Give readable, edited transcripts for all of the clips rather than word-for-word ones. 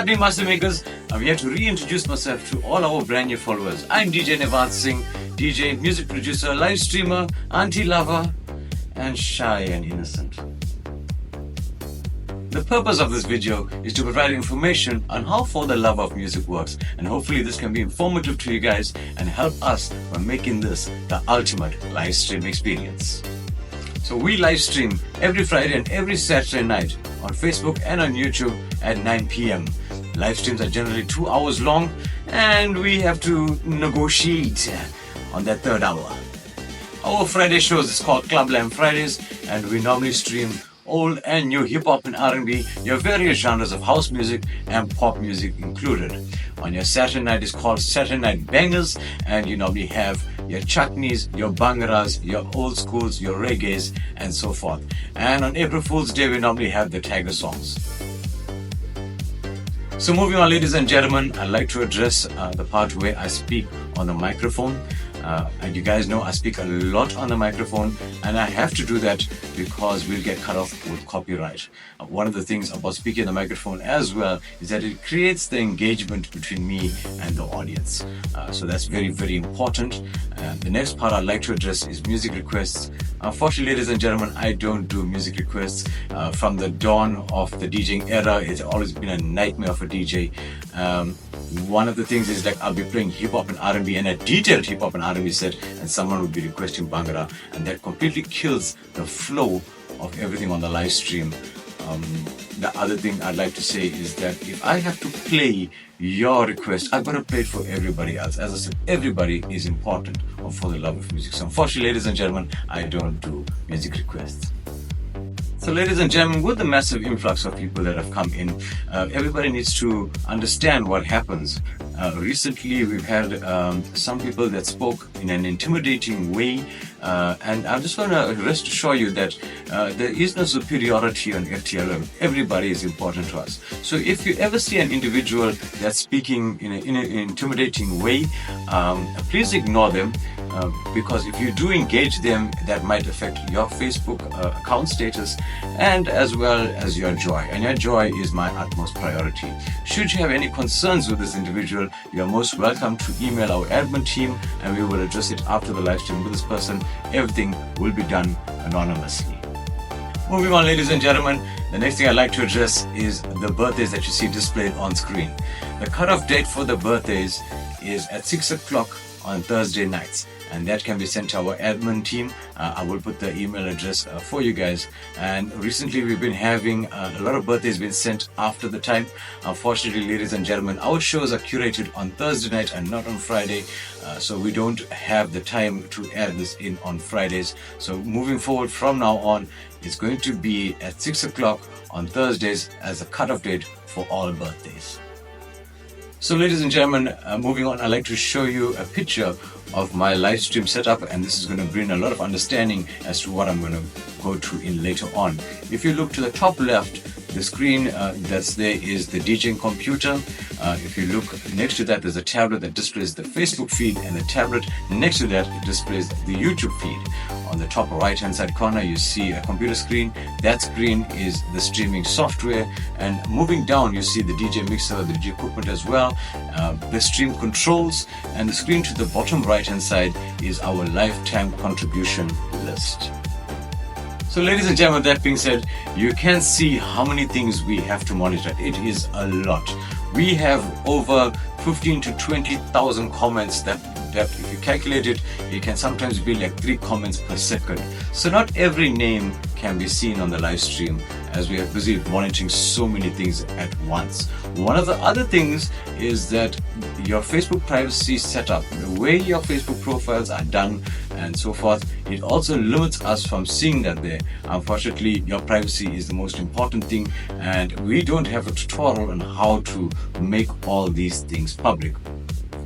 happening, Master Makers? I'm here to reintroduce myself to all our brand new followers. I'm DJ Nevad Singh, DJ, music producer, live streamer, auntie lover, and shy and innocent. The purpose of this video is to provide information on how For the Love of Music works, and hopefully this can be informative to you guys and help us by making this the ultimate live stream experience. So we live stream every Friday and every Saturday night on Facebook and on YouTube at 9 p.m. Live streams are generally 2 hours long, and we have to negotiate on that third hour. Our Friday shows is called Club Lamb Fridays, and we normally stream old and new hip-hop and R&B, your various genres of house music and pop music included. On your Saturday night is called Saturday Night Bangers, and you normally have your chutneys, your bhangaras, your old schools, your reggaes, and so forth. And on April Fool's Day, we normally have the Tiger songs. So moving on, ladies and gentlemen, I'd like to address the part where I speak on the microphone. And you guys know I speak a lot on the microphone, and I have to do that because we'll get cut off with copyright. One of the things about speaking on the microphone as well is that it creates the engagement between me and the audience. So that's very, very important. The next part I'd like to address is music requests. Unfortunately, ladies and gentlemen, I don't do music requests. From the dawn of the DJing era, it's always been a nightmare of a DJ. One of the things is like I'll be playing hip-hop and R&B and a detailed hip-hop and R&B set, and someone would be requesting Bhangra, and that completely kills the flow of everything on the live stream. The other thing I'd like to say is that if I have to play your request, I've got to play it for everybody else. As I said, everybody is important For the Love of Music. So unfortunately, ladies and gentlemen, I don't do music requests. So ladies and gentlemen, with the massive influx of people that have come in, everybody needs to understand what happens. Recently, we've had some people that spoke in an intimidating way, and I just want to rest assure you that there is no superiority on FTLM. Everybody is important to us. So if you ever see an individual that's speaking in an intimidating way, please ignore them. Because if you do engage them, that might affect your Facebook account status and as well as your joy. And your joy is my utmost priority. Should you have any concerns with this individual, you are most welcome to email our admin team, and we will address it after the live stream with this person. Everything will be done anonymously. Moving on, ladies and gentlemen, the next thing I'd like to address is the birthdays that you see displayed on screen. The cutoff date for the birthdays is at 6 o'clock on Thursday nights, and that can be sent to our admin team. I will put the email address for you guys. And recently we've been having a lot of birthdays being sent after the time. Unfortunately, ladies and gentlemen, our shows are curated on Thursday night and not on Friday, so we don't have the time to add this in on Fridays. So moving forward from now on, it's going to be at 6 o'clock on Thursdays as a cutoff date for all birthdays. So ladies and gentlemen, moving on, I'd like to show you a picture of my live stream setup, and this is going to bring a lot of understanding as to what I'm going to go through in later on. If you look to the top left, the screen that's there is the DJing computer. If you look next to that, there's a tablet that displays the Facebook feed, and the tablet next to that, it displays the YouTube feed. On the top right hand side corner, you see a computer screen. That screen is the streaming software, and moving down you see the DJ mixer, the DJ equipment as well, the stream controls, and the screen to the bottom right hand side is our lifetime contribution list. So ladies and gentlemen, that being said, you can see how many things we have to monitor. It is a lot. We have over 15 to 20,000 comments that if you calculate it, it can sometimes be like 3 comments per second. So not every name can be seen on the live stream, as we are busy monitoring so many things at once. One of the other things is that your Facebook privacy setup, the way your Facebook profiles are done and so forth, it also limits us from seeing that there. Unfortunately, your privacy is the most important thing, and we don't have a tutorial on how to make all these things public.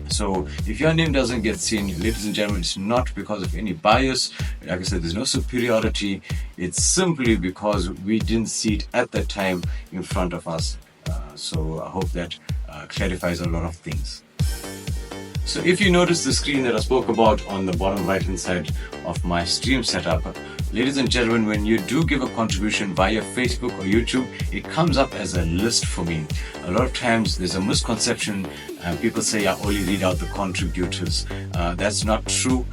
So if your name doesn't get seen, ladies and gentlemen, it's not because of any bias. Like I said, there's no superiority. It's simply because we didn't see it at that time in front of us. So I hope that clarifies a lot of things. So if you notice the screen that I spoke about on the bottom right hand side of my stream setup, ladies and gentlemen, when you do give a contribution via Facebook or YouTube, it comes up as a list for me. A lot of times there's a misconception. People say I only read out the contributors. That's not true,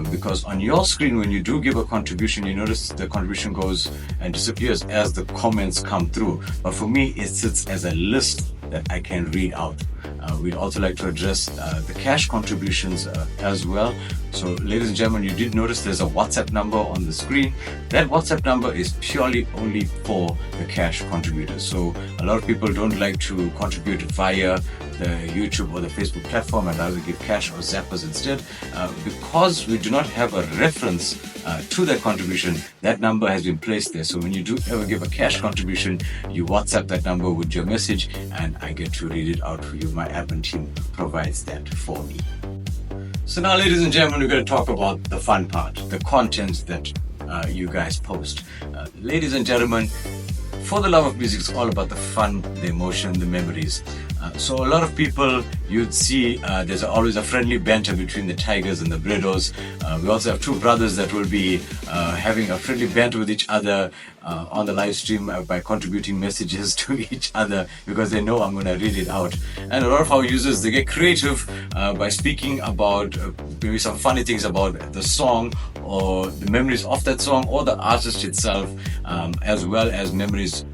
because on your screen, when you do give a contribution, you notice the contribution goes and disappears as the comments come through. But for me, it sits as a list that I can read out. We'd also like to address the cash contributions as well. So ladies and gentlemen, you did notice there's a WhatsApp number on the screen. That WhatsApp number is purely only for the cash contributors. So a lot of people don't like to contribute via the YouTube or the Facebook platform and rather give cash or zappers instead. Because we do not have a reference to that contribution, that number has been placed there. So when you do ever give a cash contribution, you WhatsApp that number with your message and I get to read it out for you. My admin team provides that for me. So now, ladies and gentlemen, we're going to talk about the fun part, the content that you guys post. Ladies and gentlemen, For the Love of Music is all about the fun, the emotion, the memories. So a lot of people, you'd see there's always a friendly banter between the Tigers and the Bredos. We also have two brothers that will be having a friendly banter with each other on the live stream by contributing messages to each other because they know I'm going to read it out. And a lot of our users, they get creative by speaking about maybe some funny things about the song or the memories of that song or the artist itself, as well as memories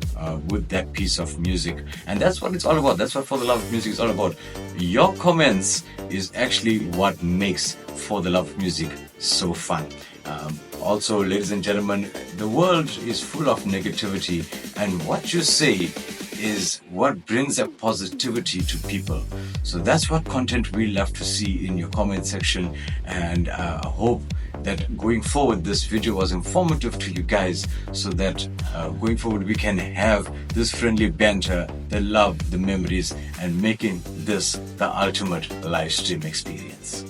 with that piece of music. And that's what it's all about. That's what For the Love of Music is all about. Your comments is actually what makes For the Love of Music so fun. Also, ladies and gentlemen, the world is full of negativity, and what you say is what brings that positivity to people. So that's what content we love to see in your comment section, and I hope that going forward this video was informative to you guys, so that going forward we can have this friendly banter, the love, the memories, and making this the ultimate live stream experience.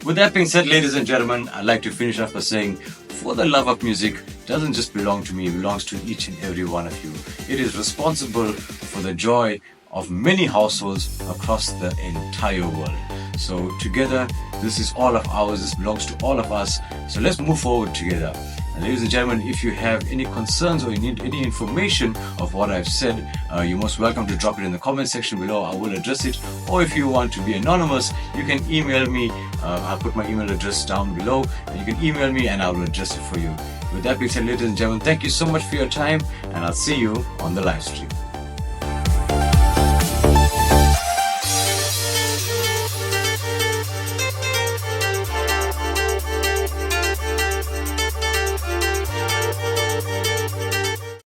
With that being said, ladies and gentlemen, I'd like to finish off by saying For the Love of Music doesn't just belong to me, it belongs to each and every one of you. It is responsible for the joy of many households across the entire world. So together, this is all of ours, this belongs to all of us. So let's move forward together. And ladies and gentlemen, if you have any concerns or you need any information of what I've said, you're most welcome to drop it in the comment section below. I will address it. Or if you want to be anonymous, you can email me. I'll put my email address down below. And you can email me and I will address it for you. With that being said, ladies and gentlemen, thank you so much for your time, and I'll see you on the live stream.